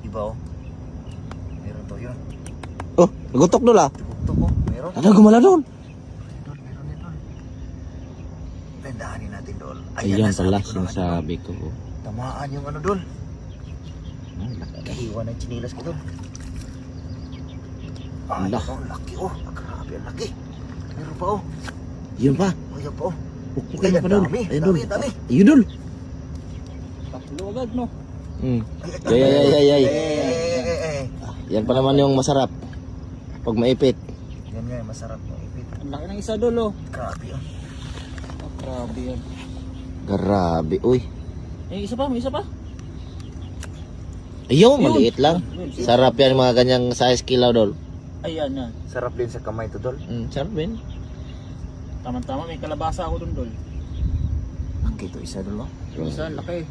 Diba oh? Meron to yun. Oh, nagutok dol ah. Tugtok oh. Meron. Ano gumala doon? Dol, meron yan dol. Tandahanin natin dol. Ayan nasabi pala ko na nga, sinasabi ko. dol. Tamaan yung ano dol. Ang laki. Kahiwa ng chinilas ko dol. Ay, Ala. ang laki oh. Grabe ang laki. Meron pa oh. Yun pa. Oh, yan pa oh. Pukpukin Ay, pa dol. dami, Ayun dol. dami, dami. Ayun dol. Tatlo agad, no? Ay, ay, ay, ay. Eh. Yan pa naman yung masarap. Pag maipit. Yan nga, masarap ng ipit. Ang laki ng isa dolo. Grabe oh. Oh, grabe yan. Grabe, uy. Eh, isa pa, may isa pa. Ayun, Yun. maliit lang. Sarap yan mga ganyang size kilaw dol. Ayan yan. Sarap din sa kamay to dol. Sarap din. Tama-tama, may kalabasa ako dun, dol. Laki to isa dol oh. Yung isa, laki.